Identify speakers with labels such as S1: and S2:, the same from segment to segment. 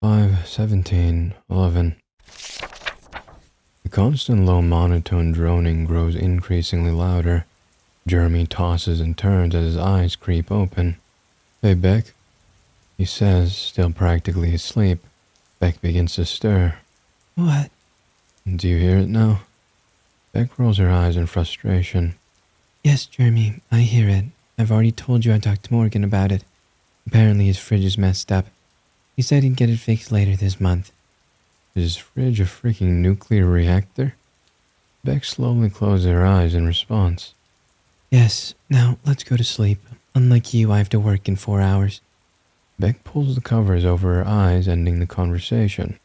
S1: 5, 17, 11. The constant low monotone droning grows increasingly louder. Jeremy tosses and turns as his eyes creep open. "Hey, Beck," he says, still practically asleep. Beck begins to stir.
S2: "What?"
S1: "Do you hear it now?" Beck rolls her eyes in frustration.
S2: "Yes, Jeremy, I hear it. I've already told you I talked to Morgan about it. Apparently his fridge is messed up. He said he'd get it fixed later this month."
S1: "Is his fridge a freaking nuclear reactor?" Beck slowly closes her eyes in response.
S2: "Yes, now let's go to sleep. Unlike you, I have to work in 4 hours."
S1: Beck pulls the covers over her eyes, ending the conversation.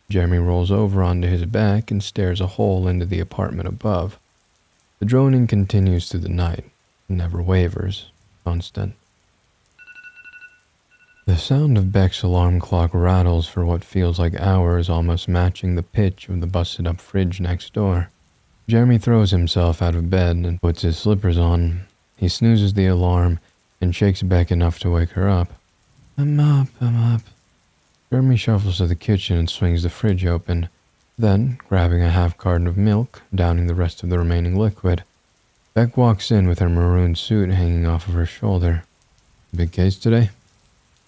S1: Jeremy rolls over onto his back and stares a hole into the apartment above. The droning continues through the night. It never wavers. Constant. The sound of Beck's alarm clock rattles for what feels like hours, almost matching the pitch of the busted-up fridge next door. Jeremy throws himself out of bed and puts his slippers on. He snoozes the alarm and shakes Beck enough to wake her up.
S2: I'm up.
S1: Jeremy shuffles to the kitchen and swings the fridge open, then, grabbing a half carton of milk, downing the rest of the remaining liquid. Beck walks in with her maroon suit hanging off of her shoulder. "Big case today?"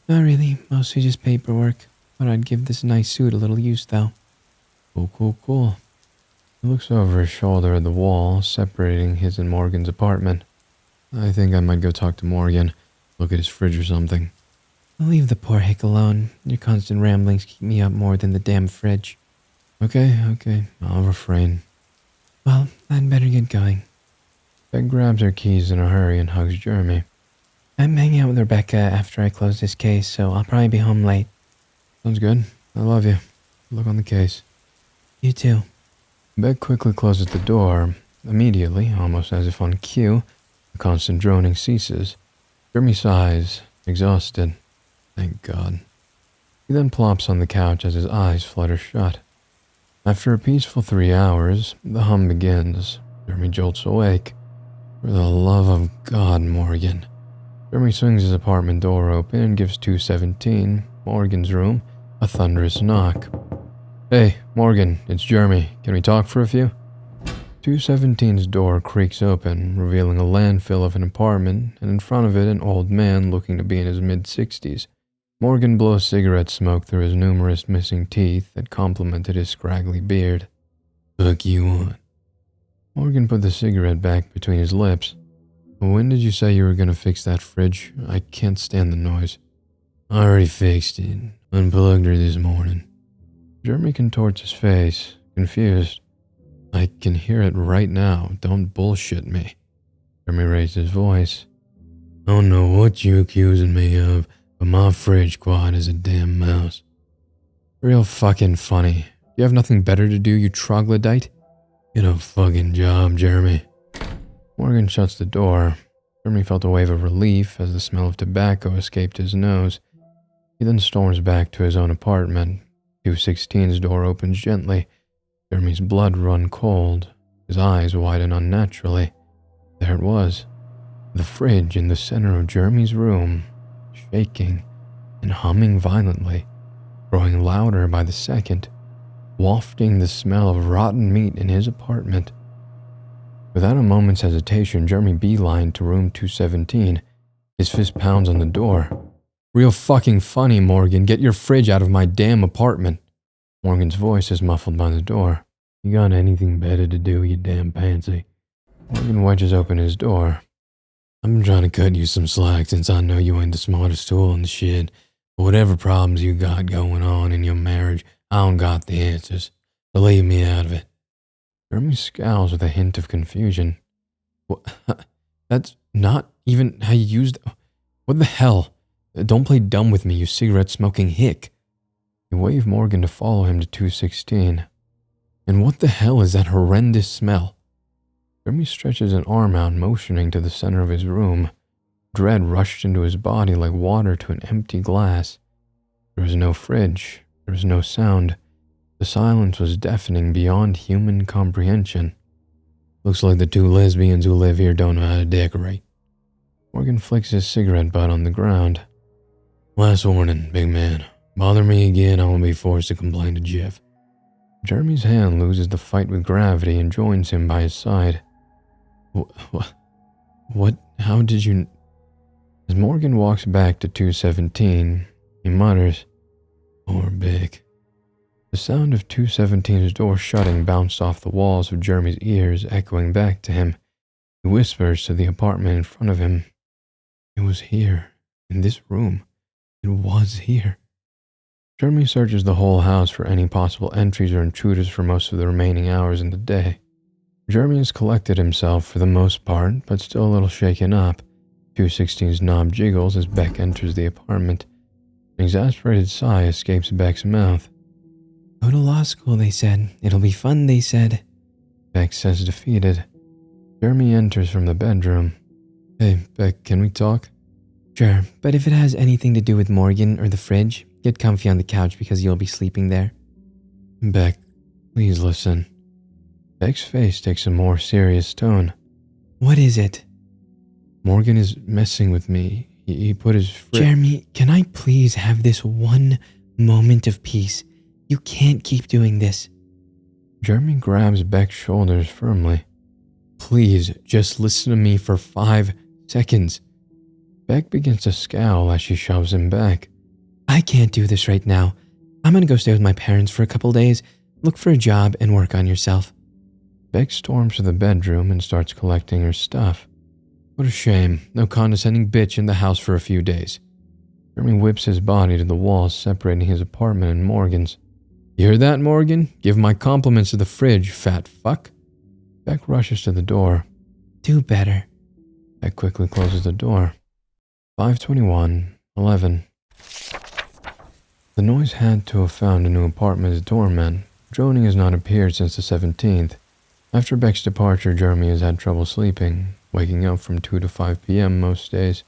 S2: Not really, mostly just paperwork. But I'd give this nice suit a little use, though.
S1: Cool. He looks over his shoulder at the wall, separating his and Morgan's apartment. "I think I might go talk to Morgan, look at his fridge or something."
S2: I'll leave the poor hick alone. Your constant ramblings keep me up more than the damn fridge.
S1: Okay, I'll refrain.
S2: Well, I'd better get going.
S1: Beck grabs her keys in a hurry and hugs Jeremy.
S2: I'm hanging out with Rebecca after I close this case, so I'll probably be home late.
S1: Sounds good. I love you. Good luck on the case.
S2: You too.
S1: Beck quickly closes the door. Immediately, almost as if on cue, the constant droning ceases. Jeremy sighs, exhausted. Thank God. He then plops on the couch as his eyes flutter shut. After a peaceful 3 hours, the hum begins. Jeremy jolts awake. "For the love of God, Morgan." Jeremy swings his apartment door open and gives 217, Morgan's room, a thunderous knock. "Hey, Morgan, it's Jeremy. Can we talk for a few?" 217's door creaks open, revealing a landfill of an apartment, and in front of it an old man looking to be in his mid-60s. Morgan blows cigarette smoke through his numerous missing teeth that complemented his scraggly beard. "Fuck you want?" Morgan put the cigarette back between his lips. "When did you say you were going to fix that fridge? I can't stand the noise." "I already fixed it. Unplugged her this morning." Jeremy contorts his face, confused. "I can hear it right now. Don't bullshit me." Jeremy raised his voice. "I don't know what you accusing me of, but my fridge quiet as a damn mouse." "Real fucking funny. You have nothing better to do, you troglodyte?" "Get a fucking job, Jeremy." Morgan shuts the door. Jeremy felt a wave of relief as the smell of tobacco escaped his nose. He then storms back to his own apartment. 216's door opens gently. Jeremy's blood run cold. His eyes widen unnaturally. There it was. The fridge in the center of Jeremy's room, shaking and humming violently, growing louder by the second, wafting the smell of rotten meat in his apartment. Without a moment's hesitation, Jeremy beelined to room 217. His fist pounds on the door. "Real fucking funny, Morgan. Get your fridge out of my damn apartment." Morgan's voice is muffled by the door. "You got anything better to do, you damn pansy?" Morgan wedges open his door. "I've been trying to cut you some slack since I know you ain't the smartest tool in the shed. But whatever problems you got going on in your marriage, I don't got the answers. So leave me out of it." Jeremy scowls with a hint of confusion. That's not even how you used... What the hell? Don't play dumb with me, you cigarette-smoking hick. He waved Morgan to follow him to 216. And what the hell is that horrendous smell? Jeremy stretches an arm out, motioning to the center of his room. Dread rushed into his body like water to an empty glass. There was no fridge. There was no sound. The silence was deafening beyond human comprehension. "Looks like the two lesbians who live here don't know how to decorate." Morgan flicks his cigarette butt on the ground. "Last warning, big man. Bother me again, I will be forced to complain to Jeff. Jeremy's hand loses the fight with gravity and joins him by his side. What? How did you... As Morgan walks back to 217, he mutters, "Poor Big." The sound of 217's door shutting bounced off the walls of Jeremy's ears, echoing back to him. He whispers to the apartment in front of him. It was here, in this room. It was here. Jeremy searches the whole house for any possible entries or intruders for most of the remaining hours in the day. Jeremy has collected himself for the most part, but still a little shaken up. 216's knob jiggles as Beck enters the apartment. An exasperated sigh escapes Beck's mouth.
S2: Go to law school, they said. It'll be fun, they said.
S1: Beck says defeated. Jeremy enters from the bedroom. Hey, Beck, can we talk?
S2: Sure, but if it has anything to do with Morgan or the fridge, get comfy on the couch because you'll be sleeping there.
S1: Beck, please listen. Beck's face takes a more serious tone.
S2: What is it?
S1: Morgan is messing with me. He put his...
S2: Jeremy, can I please have this one moment of peace? You can't keep doing this.
S1: Jeremy grabs Beck's shoulders firmly. Please, just listen to me for 5 seconds. Beck begins to scowl as she shoves him back.
S2: I can't do this right now. I'm gonna go stay with my parents for a couple days, look for a job, and work on yourself.
S1: Beck storms to the bedroom and starts collecting her stuff. What a shame. No condescending bitch in the house for a few days. Jeremy whips his body to the wall, separating his apartment and Morgan's. You hear that, Morgan? Give my compliments to the fridge, fat fuck. Beck rushes to the door.
S2: Do better.
S1: Beck quickly closes the door. 5:21:11. The noise had to have found a new apartment's doorman. Droning has not appeared since the 17th. After Beck's departure, Jeremy has had trouble sleeping, waking up from 2 to 5 p.m. most days.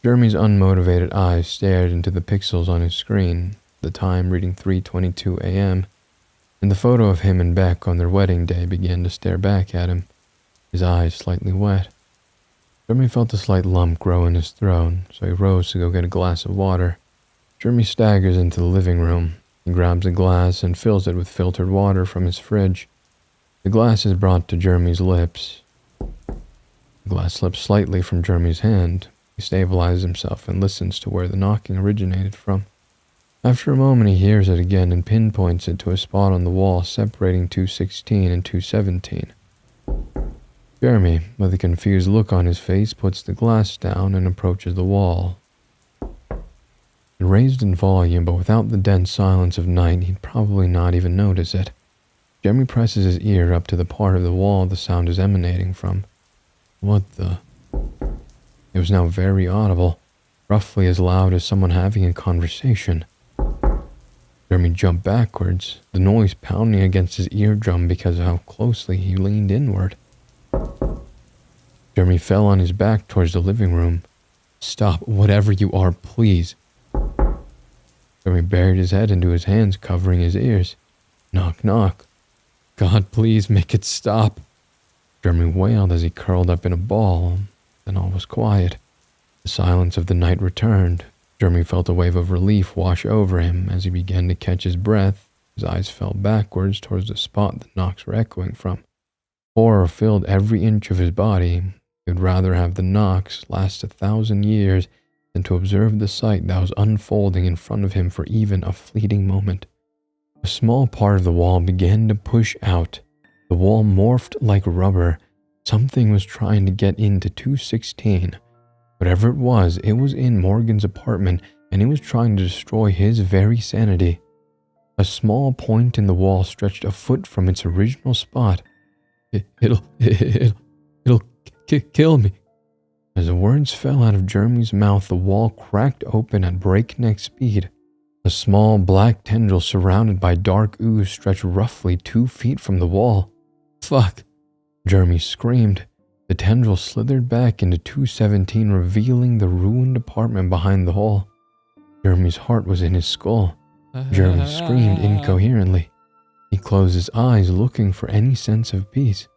S1: Jeremy's unmotivated eyes stared into the pixels on his screen, the time reading 3:22 a.m., and the photo of him and Beck on their wedding day began to stare back at him, his eyes slightly wet. Jeremy felt a slight lump grow in his throat, so he rose to go get a glass of water. Jeremy staggers into the living room. He grabs a glass and fills it with filtered water from his fridge. The glass is brought to Jeremy's lips. The glass slips slightly from Jeremy's hand. He stabilizes himself and listens to where the knocking originated from. After a moment, he hears it again and pinpoints it to a spot on the wall separating 216 and 217. Jeremy, with a confused look on his face, puts the glass down and approaches the wall. Raised in volume, but without the dense silence of night, he'd probably not even notice it. Jeremy presses his ear up to the part of the wall the sound is emanating from. What the... It was now very audible, roughly as loud as someone having a conversation. Jeremy jumped backwards, the noise pounding against his eardrum because of how closely he leaned inward. Jeremy fell on his back towards the living room. Stop, whatever you are, please. Jeremy buried his head into his hands, covering his ears. Knock, knock. God, please make it stop. Jeremy wailed as he curled up in a ball. Then all was quiet. The silence of the night returned. Jeremy felt a wave of relief wash over him as he began to catch his breath. His eyes fell backwards towards the spot the knocks were echoing from. Horror filled every inch of his body. He would rather have the knocks last 1,000 years than to observe the sight that was unfolding in front of him for even a fleeting moment. A small part of the wall began to push out. The wall morphed like rubber. Something was trying to get into 216. Whatever it was in Morgan's apartment, and it was trying to destroy his very sanity. A small point in the wall stretched a foot from its original spot. It'll kill me. As the words fell out of Jeremy's mouth, the wall cracked open at breakneck speed. A small black tendril surrounded by dark ooze stretched roughly 2 feet from the wall. Fuck! Jeremy screamed. The tendril slithered back into 217, revealing the ruined apartment behind the hole. Jeremy's heart was in his skull. Jeremy screamed incoherently. He closed his eyes, looking for any sense of peace.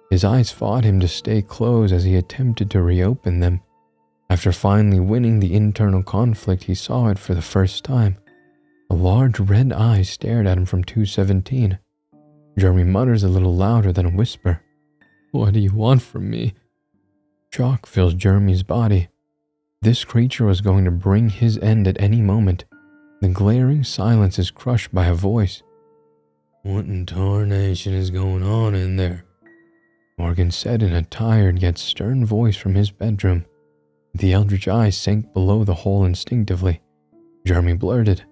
S1: His eyes fought him to stay closed as he attempted to reopen them. After finally winning the internal conflict, he saw it for the first time. A large red eye stared at him from 217. Jeremy mutters a little louder than a whisper. "What do you want from me?" Shock fills Jeremy's body. This creature was going to bring his end at any moment. The glaring silence is crushed by a voice. "What in tarnation is going on in there?" Morgan said in a tired yet stern voice from his bedroom. The eldritch eye sank below the hole instinctively. Jeremy blurted,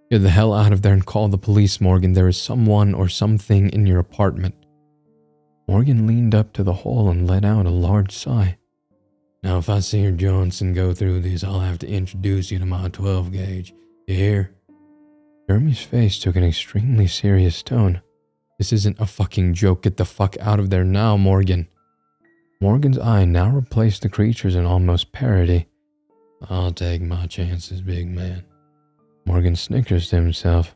S1: "Get the hell out of there and call the police, Morgan. There is someone or something in your apartment." Morgan leaned up to the hole and let out a large sigh. "Now if I see your Johnson go through this, I'll have to introduce you to my 12 gauge. You hear?" Jeremy's face took an extremely serious tone. "This isn't a fucking joke. Get the fuck out of there now, Morgan." Morgan's eye now replaced the creature's in almost parody. "I'll take my chances, big man." Morgan snickers to himself.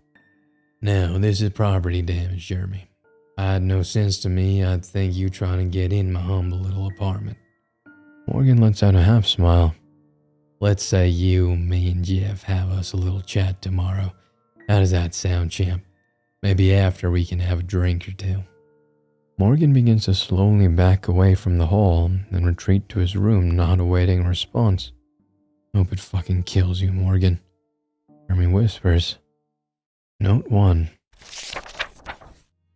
S1: "Now, this is property damage, Jeremy. If I had no sense to me, I'd think you trying to get in my humble little apartment." Morgan lets out a half smile. "Let's say you, me, and Jeff have us a little chat tomorrow. How does that sound, champ? Maybe after we can have a drink or two." Morgan begins to slowly back away from the hole and retreat to his room, not awaiting a response. "Hope it fucking kills you, Morgan." Jeremy whispers. Note 1.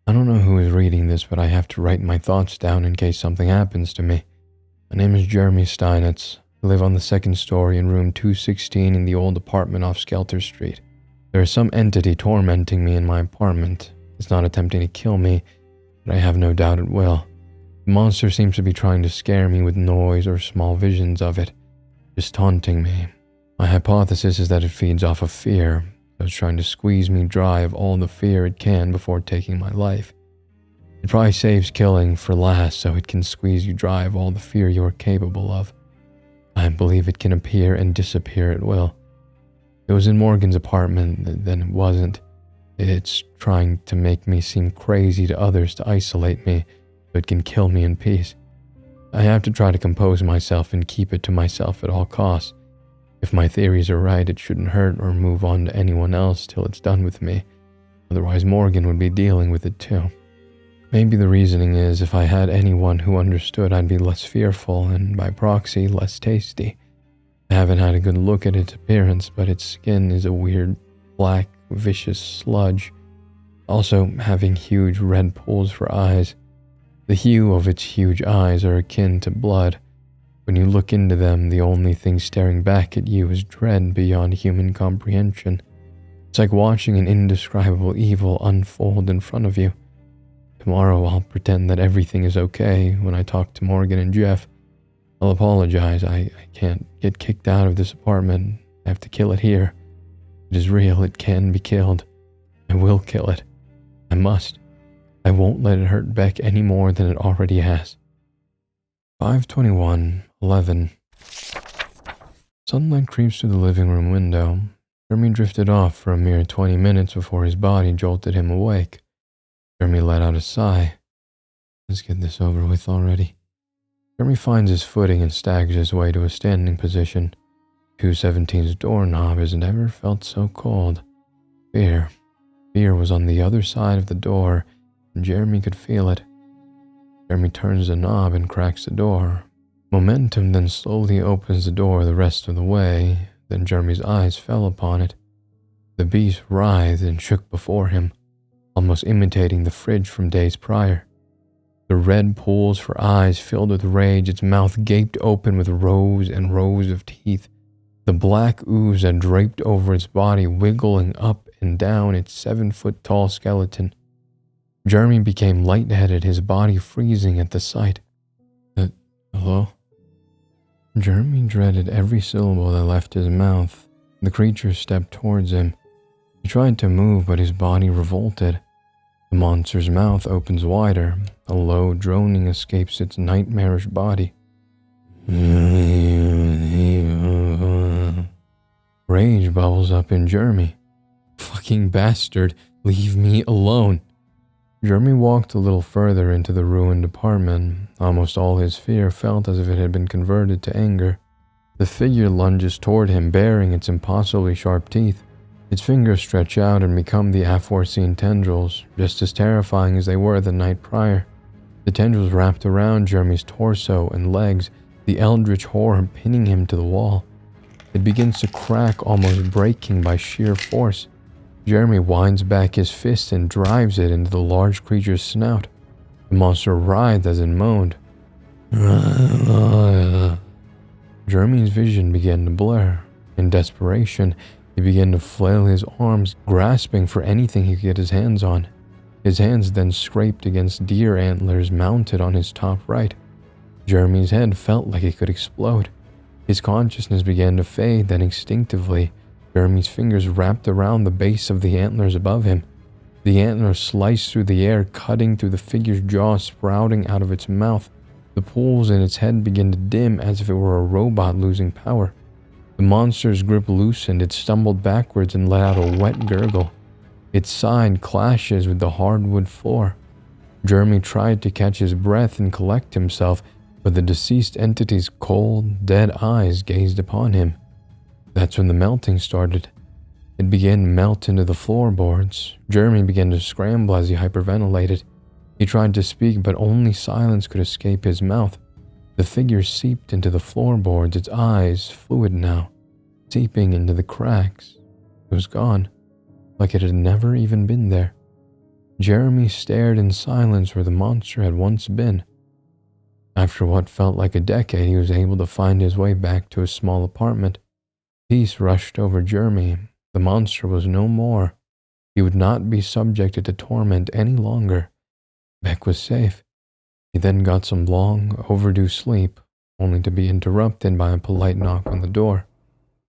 S1: I don't know who is reading this, but I have to write my thoughts down in case something happens to me. My name is Jeremy Steinitz. I live on the second story in room 216 in the old apartment off Skelter Street. There is some entity tormenting me in my apartment. It's not attempting to kill me, but I have no doubt it will. The monster seems to be trying to scare me with noise or small visions of it, just taunting me. My hypothesis is that it feeds off of fear, so it's trying to squeeze me dry of all the fear it can before taking my life. It probably saves killing for last so it can squeeze you dry of all the fear you are capable of. I believe it can appear and disappear at will. It was in Morgan's apartment, then it wasn't. It's trying to make me seem crazy to others to isolate me so it can kill me in peace. I have to try to compose myself and keep it to myself at all costs. If my theories are right, it shouldn't hurt or move on to anyone else till it's done with me. Otherwise, Morgan would be dealing with it too. Maybe the reasoning is if I had anyone who understood, I'd be less fearful and, by proxy, less tasty. I haven't had a good look at its appearance, but its skin is a weird, black, vicious sludge. Also, having huge red pools for eyes. The hue of its huge eyes are akin to blood. When you look into them, the only thing staring back at you is dread beyond human comprehension. It's like watching an indescribable evil unfold in front of you. Tomorrow I'll pretend that everything is okay when I talk to Morgan and Jeff. I'll apologize. I can't get kicked out of this apartment. I have to kill it here. It is real. It can be killed. I will kill it. I must. I won't let it hurt Beck any more than it already has. 5:21:11. Sunlight creeps through the living room window. Jeremy drifted off for a mere 20 minutes before his body jolted him awake. Jeremy let out a sigh. Let's get this over with already. Jeremy finds his footing and staggers his way to a standing position. 217's doorknob has never felt so cold. Fear. Fear was on the other side of the door, and Jeremy could feel it. Jeremy turns the knob and cracks the door. Momentum then slowly opens the door the rest of the way. Then Jeremy's eyes fell upon it. The beast writhed and shook before him, almost imitating the fridge from days prior. The red pools for eyes filled with rage, its mouth gaped open with rows and rows of teeth. The black ooze that draped over its body wiggling up and down its 7-foot-tall skeleton. Jeremy became lightheaded, his body freezing at the sight. Hello? Jeremy dreaded every syllable that left his mouth. The creature stepped towards him. He tried to move, but his body revolted. The monster's mouth opens wider. A low droning escapes its nightmarish body. Rage bubbles up in Jeremy. Fucking bastard, leave me alone. Jeremy walked a little further into the ruined apartment. Almost all his fear felt as if it had been converted to anger. The figure lunges toward him, baring its impossibly sharp teeth. Its fingers stretch out and become the aforeseen tendrils, just as terrifying as they were the night prior. The tendrils wrapped around Jeremy's torso and legs, the eldritch horror pinning him to the wall. It begins to crack, almost breaking by sheer force. Jeremy winds back his fist and drives it into the large creature's snout. The monster writhed as it moaned. Jeremy's vision began to blur. In desperation, he began to flail his arms, grasping for anything he could get his hands on. His hands then scraped against deer antlers mounted on his top right. Jeremy's head felt like it could explode. His consciousness began to fade, then instinctively, Jeremy's fingers wrapped around the base of the antlers above him. The antlers sliced through the air, cutting through the figure's jaw, sprouting out of its mouth. The pools in its head began to dim as if it were a robot losing power. The monster's grip loosened, it stumbled backwards and let out a wet gurgle. Its side clashes with the hardwood floor. Jeremy tried to catch his breath and collect himself, but the deceased entity's cold, dead eyes gazed upon him. That's when the melting started. It began to melt into the floorboards. Jeremy began to scramble as he hyperventilated. He tried to speak, but only silence could escape his mouth. The figure seeped into the floorboards, its eyes fluid now, seeping into the cracks. It was gone, like it had never even been there. Jeremy stared in silence where the monster had once been. After what felt like a decade, he was able to find his way back to his small apartment. Peace rushed over Jeremy. The monster was no more. He would not be subjected to torment any longer. Beck was safe. He then got some long, overdue sleep, only to be interrupted by a polite knock on the door.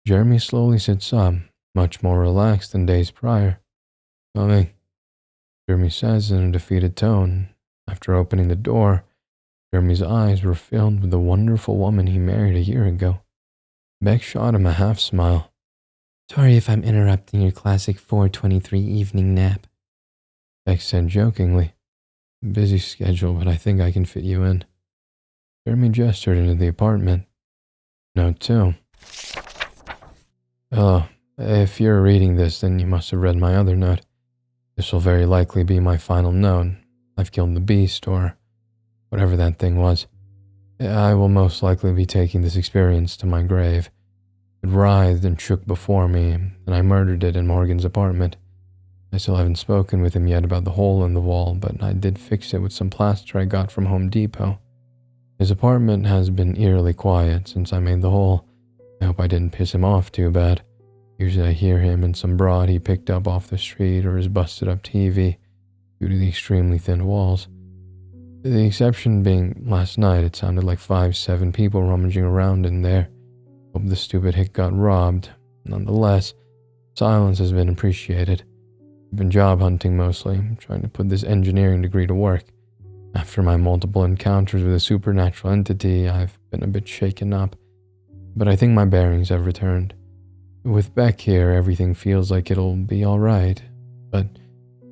S1: Jeremy slowly sits up, much more relaxed than days prior. "Coming," Jeremy says in a defeated tone. After opening the door, Jeremy's eyes were filled with the wonderful woman he married a year ago. Beck shot him a half-smile.
S2: Sorry if I'm interrupting your classic 4:23 evening nap,
S1: Beck said jokingly. "Busy schedule, but I think I can fit you in." Jeremy gestured into the apartment. "Note 2. Hello. If you're reading this, then you must have read my other note. This will very likely be my final note. I've killed the beast, or whatever that thing was. I will most likely be taking this experience to my grave. It writhed and shook before me, and I murdered it in Morgan's apartment. I still haven't spoken with him yet about the hole in the wall, but I did fix it with some plaster I got from Home Depot. His apartment has been eerily quiet since I made the hole. I hope I didn't piss him off too bad. Usually I hear him and some broad he picked up off the street or his busted-up TV due to the extremely thin walls. The exception being last night, it sounded like 5-7 people rummaging around in there. Hope the stupid hick got robbed. Nonetheless, silence has been appreciated. I've been job hunting mostly, trying to put this engineering degree to work. After my multiple encounters with a supernatural entity, I've been a bit shaken up, but I think my bearings have returned. With Beck here, everything feels like it'll be alright, but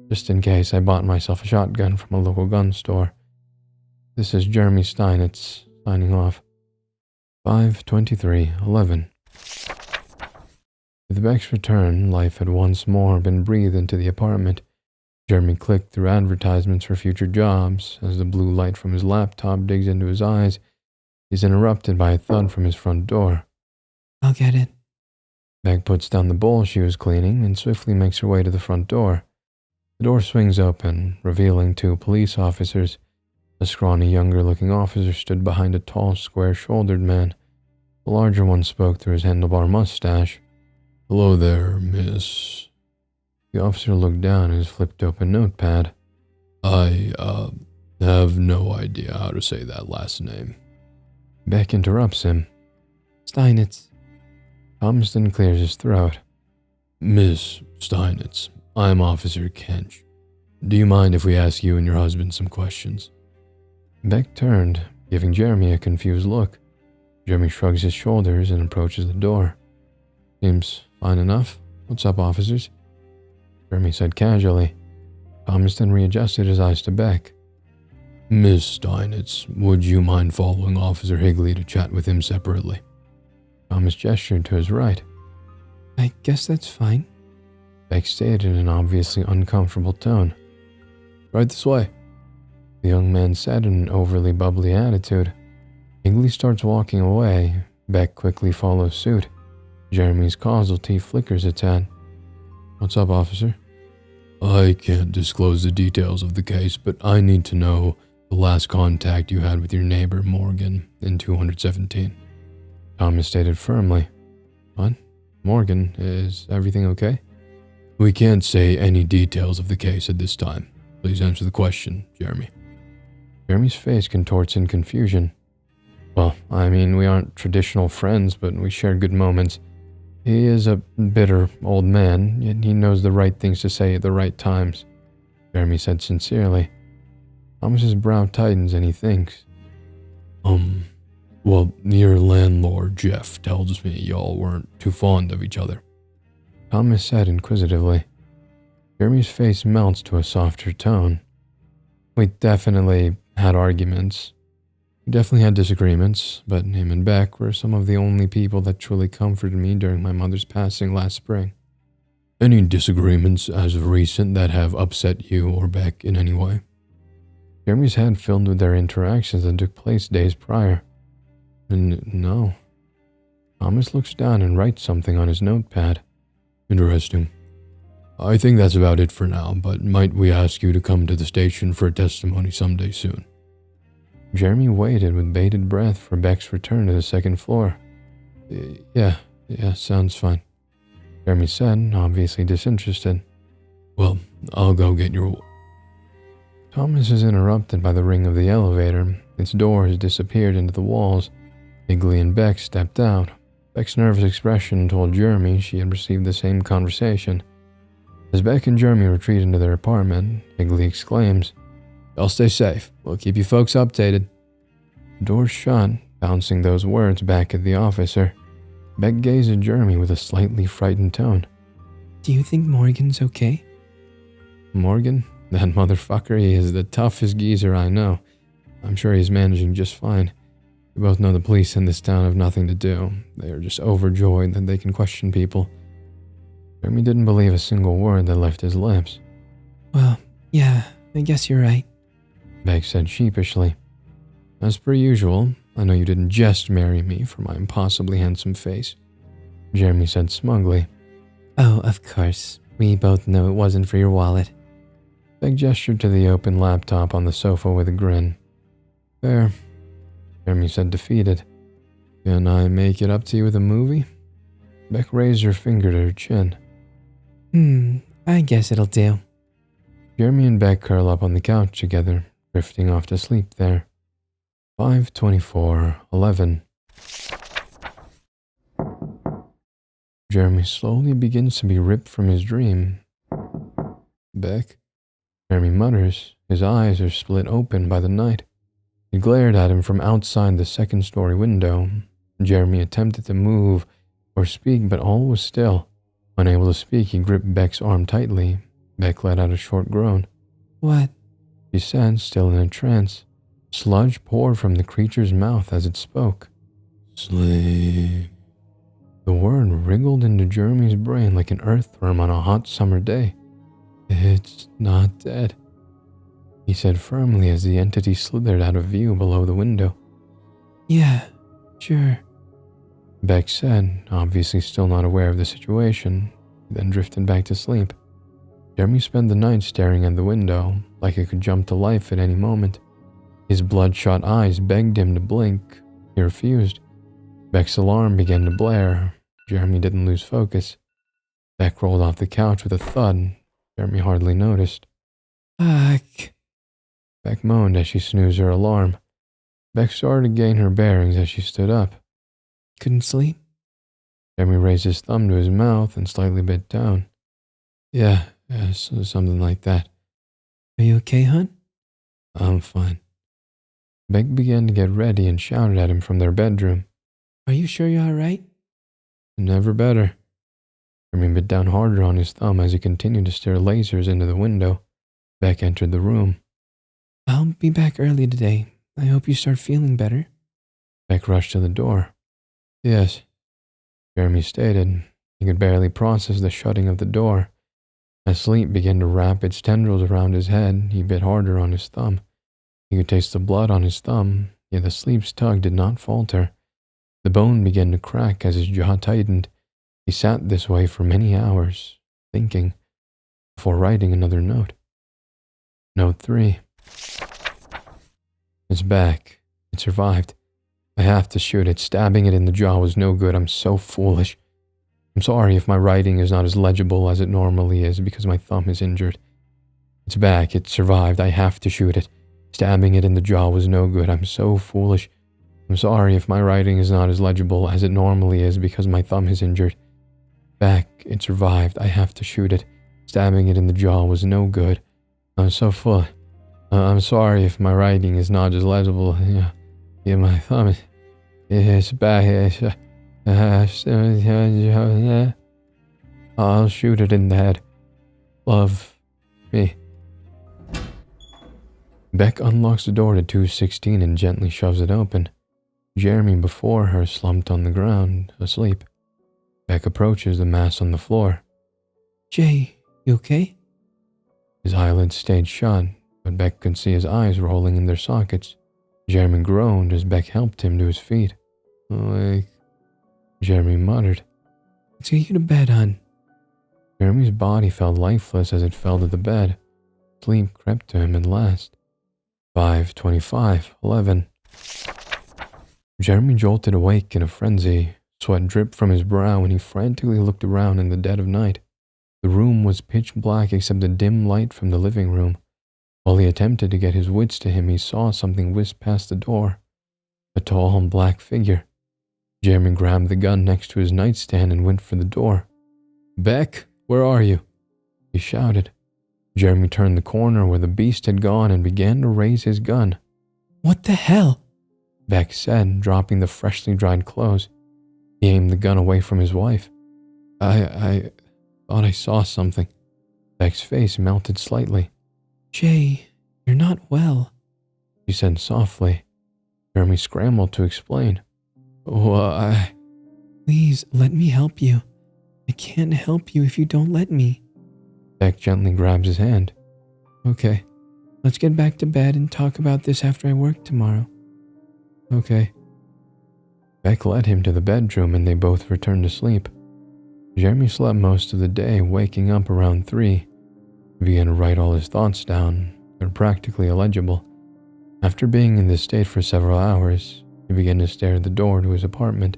S1: just in case, I bought myself a shotgun from a local gun store. This is Jeremy Steinitz, signing off. 5/23/11. With Beck's return, life had once more been breathed into the apartment. Jeremy clicked through advertisements for future jobs. As the blue light from his laptop digs into his eyes, he's interrupted by a thud from his front door.
S2: I'll get it.
S1: Beck puts down the bowl she was cleaning and swiftly makes her way to the front door. The door swings open, revealing 2 police officers. A scrawny, younger-looking officer stood behind a tall, square-shouldered man. The larger one spoke through his handlebar mustache. "Hello there, miss." The officer looked down at his flipped-open notepad. I have no idea how to say that last name." Beck interrupts him.
S2: Steinitz.
S1: Thomaston clears his throat. "Miss Steinitz, I'm Officer Kench. Do you mind if we ask you and your husband some questions?" Beck turned, giving Jeremy a confused look. Jeremy shrugs his shoulders and approaches the door. "Seems fine enough. What's up, officers?" Jeremy said casually. Thomaston readjusted his eyes to Beck. "Miss Steinitz, would you mind following Officer Higley to chat with him separately?" Thomas gestured to his right.
S2: I guess that's fine.
S1: Beck stated in an obviously uncomfortable tone. Right this way, the young man said in an overly bubbly attitude. Higley starts walking away. Beck quickly follows suit. Jeremy's causal teeth flickers a tad. What's up, officer? I can't disclose the details of the case, but I need to know the last contact you had with your neighbor Morgan in 217. Thomas stated firmly. What? Morgan, is everything okay? We can't say any details of the case at this time. Please answer the question, Jeremy. Jeremy's face contorts in confusion. Well, I mean, we aren't traditional friends, but we share good moments. He is a bitter old man, yet he knows the right things to say at the right times, Jeremy said sincerely. Thomas's brow tightens and he thinks. Well, your landlord, Jeff, tells me y'all weren't too fond of each other. Thomas said inquisitively. Jeremy's face melts to a softer tone. We definitely had arguments. We definitely had disagreements, but him and Beck were some of the only people that truly comforted me during my mother's passing last spring. Any disagreements as of recent that have upset you or Beck in any way? Jeremy's head filled with their interactions that took place days prior. No. Thomas looks down and writes something on his notepad. Interesting. I think that's about it for now, but might we ask you to come to the station for a testimony someday soon? Jeremy waited with bated breath for Beck's return to the second floor. Yeah, sounds fine, Jeremy said, obviously disinterested. Well, I'll go get your... Thomas is interrupted by the ring of the elevator. Its door has disappeared into the walls. Higley and Beck stepped out. Beck's nervous expression told Jeremy she had received the same conversation. As Beck and Jeremy retreat into their apartment, Higley exclaims, Y'all stay safe. We'll keep you folks updated. The door shut, bouncing those words back at the officer. Beck gazed at Jeremy with a slightly frightened tone.
S2: Do you think Morgan's okay?
S1: Morgan? That motherfucker, he is the toughest geezer I know. I'm sure he's managing just fine. We both know the police in this town have nothing to do. They are just overjoyed that they can question people. Jeremy didn't believe a single word that left his lips.
S2: Well, yeah, I guess you're right,
S1: Beck said sheepishly. As per usual, I know you didn't just marry me for my impossibly handsome face, Jeremy said smugly.
S2: Oh, of course. We both know it wasn't for your wallet.
S1: Beck gestured to the open laptop on the sofa with a grin. Fair, Jeremy said defeated. Can I make it up to you with a movie? Beck raised her finger to her chin.
S2: I guess it'll do.
S1: Jeremy and Beck curl up on the couch together, drifting off to sleep there. 5:24:11. Jeremy slowly begins to be ripped from his dream. Beck? Jeremy mutters. His eyes are split open by the night. He glared at him from outside the second-story window. Jeremy attempted to move or speak, but all was still. Unable to speak, he gripped Beck's arm tightly. Beck let out a short groan.
S2: What?
S1: She said, still in a trance. Sludge poured from the creature's mouth as it spoke. Sleep. The word wriggled into Jeremy's brain like an earthworm on a hot summer day. It's not dead, he said firmly as the entity slithered out of view below the window.
S2: Yeah, sure,
S1: Beck said, obviously still not aware of the situation, then drifted back to sleep. Jeremy spent the night staring at the window, like it could jump to life at any moment. His bloodshot eyes begged him to blink. He refused. Beck's alarm began to blare. Jeremy didn't lose focus. Beck rolled off the couch with a thud. Jeremy hardly noticed.
S2: Fuck.
S1: Beck moaned as she snoozed her alarm. Beck started to gain her bearings as she stood up.
S2: Couldn't sleep?
S1: Jeremy raised his thumb to his mouth and slightly bit down. Yeah, something like that.
S2: Are you okay, hon?
S1: I'm fine. Beck began to get ready and shouted at him from their bedroom.
S2: Are you sure you're alright?
S1: Never better. Jeremy bit down harder on his thumb as he continued to stare lasers into the window. Beck entered the room.
S2: I'll be back early today. I hope you start feeling better.
S1: Beck rushed to the door. Yes, Jeremy stated. He could barely process the shutting of the door. As sleep began to wrap its tendrils around his head, he bit harder on his thumb. He could taste the blood on his thumb, yet the sleep's tug did not falter. The bone began to crack as his jaw tightened. He sat this way for many hours, thinking, before writing another note. Note 3. It's back. It survived. I have to shoot it. Stabbing it in the jaw was no good. I'm so foolish. I'm sorry if my writing is not as legible as it normally is because my thumb is injured. It's back. It survived. I have to shoot it. Stabbing it in the jaw was no good. I'm so foolish. I'm sorry if my writing is not as legible as it normally is because my thumb is injured. Back. It survived. I have to shoot it. Stabbing it in the jaw was no good. I'm so full. I'm sorry if my writing is not as legible. Yeah, my thumb is back. I'll shoot it in the head. Love me. Beck unlocks the door to 216 and gently shoves it open. Jeremy before her slumped on the ground, asleep. Beck approaches the mass on the floor.
S2: Jay, you okay?
S1: His eyelids stayed shut, but Beck could see his eyes rolling in their sockets. Jeremy groaned as Beck helped him to his feet. Like, Jeremy muttered.
S2: Let's get you to bed, hon.
S1: Jeremy's body felt lifeless as it fell to the bed. Sleep crept to him at last. 5:25, 11. Jeremy jolted awake in a frenzy. Sweat dripped from his brow and he frantically looked around in the dead of night. The room was pitch black except the dim light from the living room. While he attempted to get his wits to him, he saw something whisk past the door. A tall, black figure. Jeremy grabbed the gun next to his nightstand and went for the door. Beck, where are you? He shouted. Jeremy turned the corner where the beast had gone and began to raise his gun.
S2: What the hell?
S1: Beck said, dropping the freshly dried clothes. He aimed the gun away from his wife. I thought I saw something. Beck's face melted slightly.
S2: Jay, you're not well,
S1: she said softly. Jeremy scrambled to explain. Why?
S2: Please, let me help you. I can't help you if you don't let me.
S1: Beck gently grabs his hand.
S2: Okay, let's get back to bed and talk about this after I work tomorrow.
S1: Okay. Beck led him to the bedroom and they both returned to sleep. Jeremy slept most of the day, waking up around 3. He began to write all his thoughts down. They're practically illegible. After being in this state for several hours, he began to stare at the door to his apartment.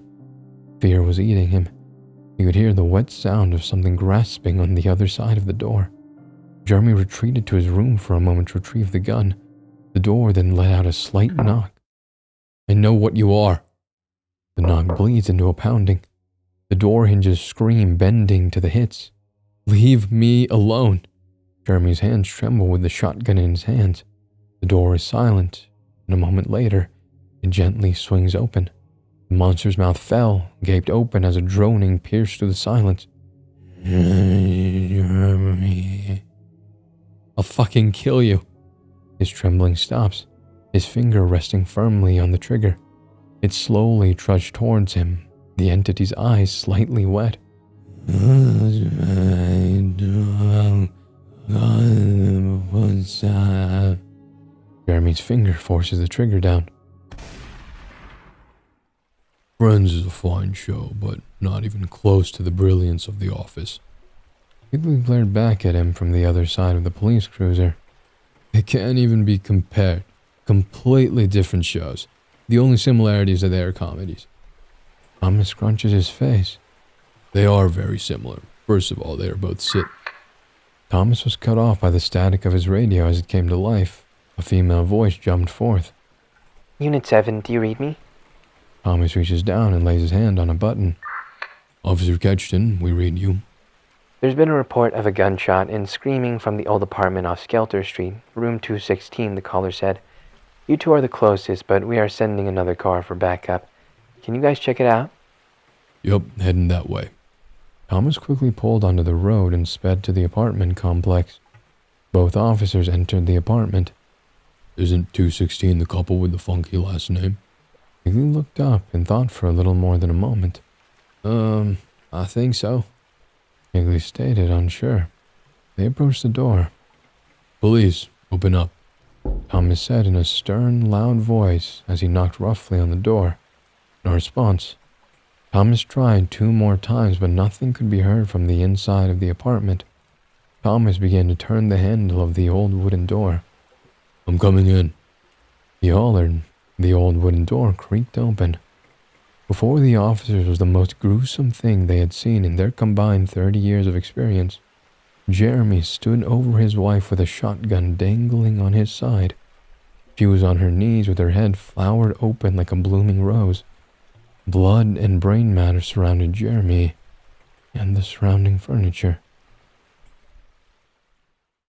S1: Fear was eating him. He could hear the wet sound of something grasping on the other side of the door. Jeremy retreated to his room for a moment to retrieve the gun. The door then let out a slight knock. I know what you are. The knock bleeds into a pounding. The door hinges scream, bending to the hits. Leave me alone. Jeremy's hands tremble with the shotgun in his hands. The door is silent, and a moment later, it gently swings open. The monster's mouth fell, gaped open as a droning pierced through the silence. I'll fucking kill you. His trembling stops, his finger resting firmly on the trigger. It slowly trudged towards him, the entity's eyes slightly wet. Jeremy's finger forces the trigger down. Friends is a fine show, but not even close to the brilliance of The Office. Quigley glared back at him from the other side of the police cruiser. They can't even be compared. Completely different shows. The only similarities are their comedies. Thomas scrunches his face. They are very similar. First of all, they are both Thomas was cut off by the static of his radio as it came to life. A female voice jumped forth.
S3: Unit 7, do you read me?
S1: Thomas reaches down and lays his hand on a button. Officer Ketchton, we read you.
S3: There's been a report of a gunshot and screaming from the old apartment off Skelter Street, room 216, the caller said. You two are the closest, but we are sending another car for backup. Can you guys check it out?
S1: Yup, heading that way. Thomas quickly pulled onto the road and sped to the apartment complex. Both officers entered the apartment. Isn't 216 the couple with the funky last name? Quigley looked up and thought for a little more than a moment. I think so. Quigley stated, unsure. They approached the door. "Police, open up," Thomas said in a stern, loud voice as he knocked roughly on the door. No response. Thomas tried 2 more times, but nothing could be heard from the inside of the apartment. Thomas began to turn the handle of the old wooden door. "I'm coming in," he hollered. The old wooden door creaked open. Before the officers was the most gruesome thing they had seen in their combined 30 years of experience. Jeremy stood over his wife with a shotgun dangling on his side. She was on her knees with her head flowered open like a blooming rose. Blood and brain matter surrounded Jeremy and the surrounding furniture.